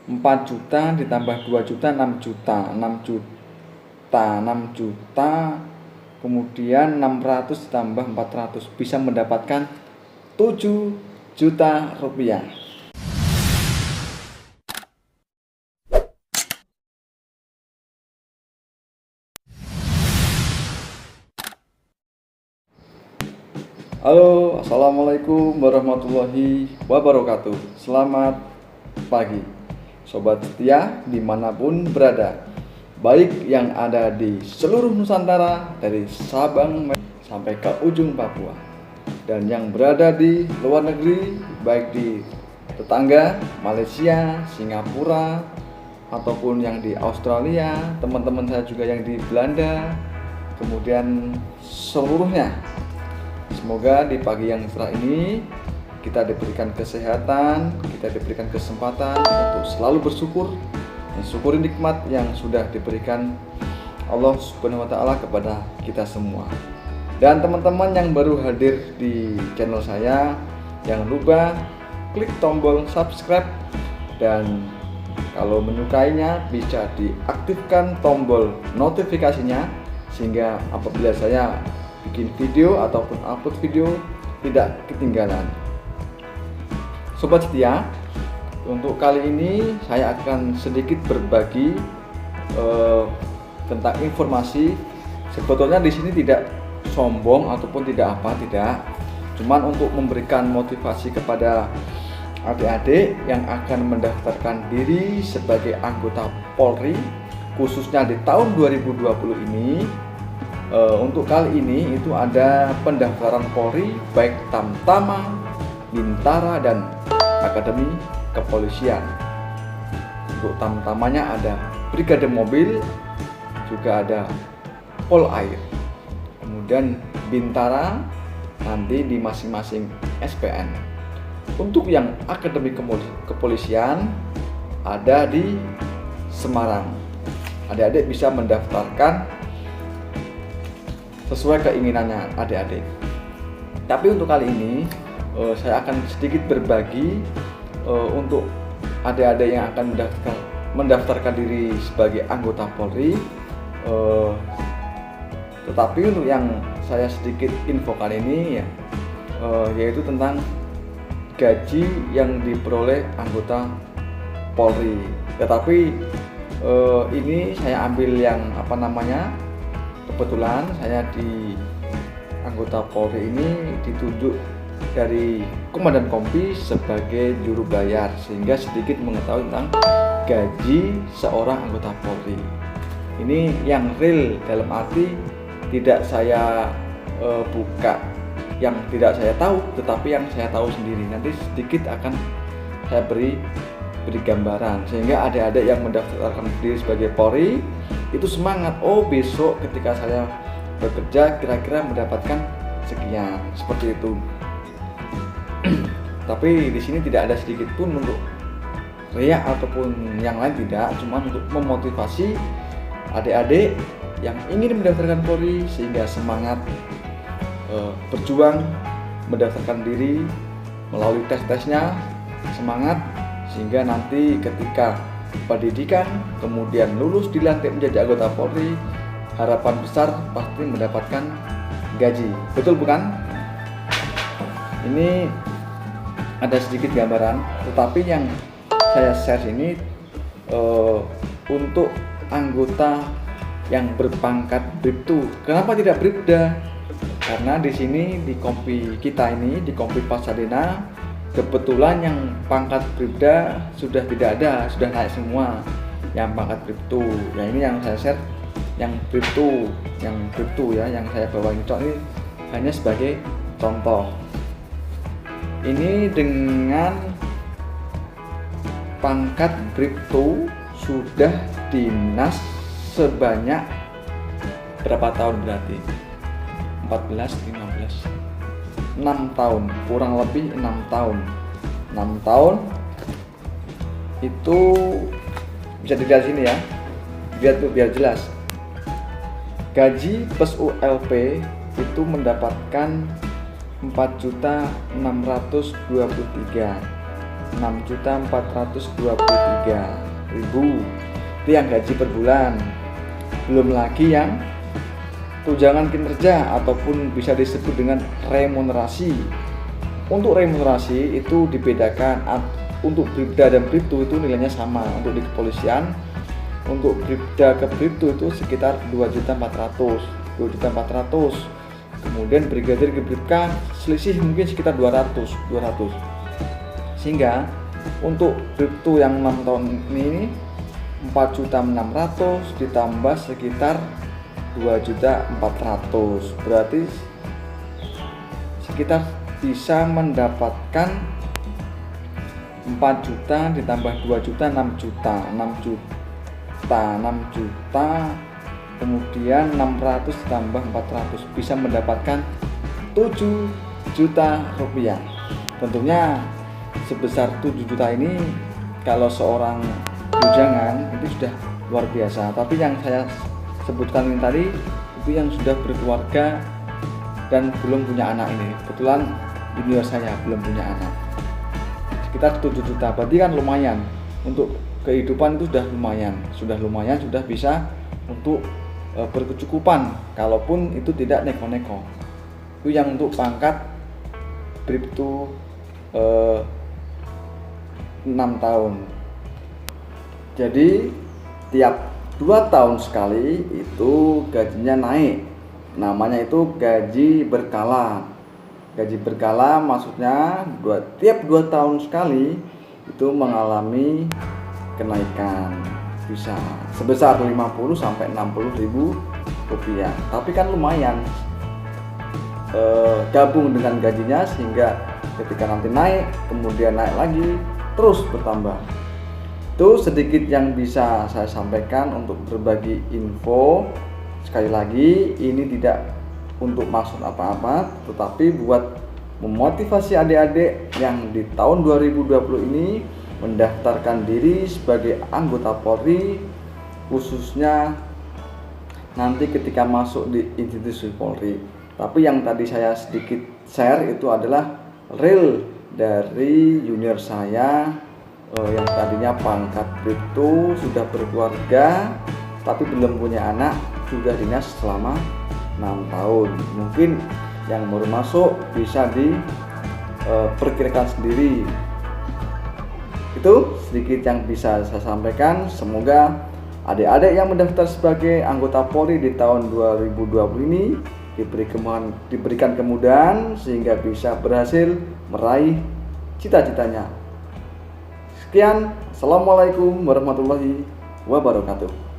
4 juta ditambah 2 juta 6 juta, 6 juta, kemudian 600 ditambah 400 bisa mendapatkan 7 juta rupiah. Halo, assalamualaikum warahmatullahi wabarakatuh. Selamat pagi, sobat setia dimanapun berada, baik yang ada di seluruh Nusantara dari Sabang sampai ke ujung Papua, dan yang berada di luar negeri baik di tetangga Malaysia, Singapura, ataupun yang di Australia, teman-teman saya juga yang di Belanda, kemudian seluruhnya. Semoga di pagi yang cerah ini kita diberikan kesehatan, kita diberikan kesempatan untuk selalu bersyukur, mensyukuri nikmat yang sudah diberikan Allah Subhanahu wa Ta'ala kepada kita semua. Dan teman-teman yang baru hadir di channel saya, jangan lupa klik tombol subscribe, dan kalau menyukainya bisa diaktifkan tombol notifikasinya sehingga apabila saya bikin video ataupun upload video tidak ketinggalan. Sobat setia, untuk kali ini saya akan sedikit berbagi tentang informasi. Sebetulnya di sini tidak sombong ataupun tidak cuman untuk memberikan motivasi kepada adik-adik yang akan mendaftarkan diri sebagai anggota Polri, khususnya di tahun 2020 ini. Untuk kali ini itu ada pendaftaran Polri baik Tamtama, Bintara, dan Akademi Kepolisian. Untuk Tamtamanya ada Brigade Mobil, juga ada Pol Air. Kemudian Bintara nanti di masing-masing SPN. Untuk yang Akademi Kepolisian ada di Semarang. Adik-adik bisa mendaftarkan sesuai keinginannya adik-adik. Tapi untuk kali ini saya akan sedikit berbagi untuk adik-adik yang akan mendaftarkan diri sebagai anggota Polri. Tetapi untuk yang saya sedikit info kali ini ya, yaitu tentang gaji yang diperoleh anggota Polri. Tetapi ini saya ambil yang kebetulan saya di anggota Polri ini ditunjuk dari Komandan Kompi sebagai juru bayar, sehingga sedikit mengetahui tentang gaji seorang anggota Polri. Ini yang real, dalam arti tidak saya buka yang tidak saya tahu, tetapi yang saya tahu sendiri. Nanti sedikit akan saya beri gambaran sehingga adik-adik yang mendaftarkan diri sebagai Polri itu semangat. Oh, besok ketika saya bekerja kira-kira mendapatkan sekian, seperti itu. Tapi di sini tidak ada sedikit pun untuk riak ataupun yang lain, tidak, cuma untuk memotivasi adik-adik yang ingin mendaftarkan Polri sehingga semangat berjuang mendaftarkan diri melalui tes-tesnya, semangat sehingga nanti ketika pendidikan kemudian lulus dilantik menjadi anggota Polri, harapan besar pasti mendapatkan gaji. Betul bukan? Ini ada sedikit gambaran, tetapi yang saya share ini untuk anggota yang berpangkat Bribtu. Kenapa tidak Bribda? Karena di sini di Kompi kita ini, di Kompi Pasadena, kebetulan yang pangkat Bribda sudah tidak ada, sudah naik semua yang pangkat Bribtu. Ya ini yang saya share yang Bribtu ya, yang saya bawa ini hanya sebagai contoh. Ini dengan pangkat Bribtu sudah dinas sebanyak berapa tahun berarti? 14, 15, 6 tahun, kurang lebih 6 tahun. 6 tahun itu bisa dilihat sini ya, biar jelas. Gaji plus ULP itu mendapatkan 4.623. 6.423.000. Itu yang gaji per bulan. Belum lagi yang tunjangan kinerja ataupun bisa disebut dengan remunerasi. Untuk remunerasi itu dibedakan, untuk Bribda dan Bribtu itu nilainya sama. Untuk di kepolisian, untuk Bribda ke Bribtu itu sekitar 2.400.000. Kemudian Brigadir ke Bribka selisih mungkin sekitar 200. Sehingga untuk Bribtu yang 6 tahun ini 4.600.000 ditambah sekitar 2.400.000, berarti sekitar bisa mendapatkan 4 juta ditambah 2 juta 6 juta, kemudian 600 ditambah 400 bisa mendapatkan 7 juta rupiah. Tentunya sebesar 7 juta ini kalau seorang bujangan itu sudah luar biasa. Tapi yang saya sebutkan ini tadi itu yang sudah berkeluarga dan belum punya anak ini. Kebetulan junior saya belum punya anak. Sekitar 7 juta, berarti kan lumayan untuk kehidupan itu sudah lumayan, sudah bisa untuk berkecukupan kalaupun itu tidak neko-neko. Itu yang untuk pangkat Bribtu 6 tahun. Jadi tiap 2 tahun sekali itu gajinya naik. Namanya itu gaji berkala. Gaji berkala maksudnya tiap 2 tahun sekali itu mengalami kenaikan, bisa sebesar 50 sampai 60 ribu rupiah. Tapi kan lumayan gabung dengan gajinya sehingga ketika nanti naik kemudian naik lagi terus bertambah. Itu sedikit yang bisa saya sampaikan untuk berbagi info. Sekali lagi ini tidak untuk maksud apa-apa, tetapi buat memotivasi adik-adik yang di tahun 2020 ini mendaftarkan diri sebagai anggota Polri, khususnya nanti ketika masuk di institusi Polri. Tapi yang tadi saya sedikit share itu adalah real dari junior saya yang tadinya pangkat Bribtu, sudah berkeluarga tapi belum punya anak, sudah dinas selama 6 tahun. Mungkin yang baru masuk bisa diperkirakan sendiri. Itu sedikit yang bisa saya sampaikan. Semoga adik-adik yang mendaftar sebagai anggota Polri di tahun 2020 ini diberikan kemudahan sehingga bisa berhasil meraih cita-citanya. Sekian, assalamualaikum warahmatullahi wabarakatuh.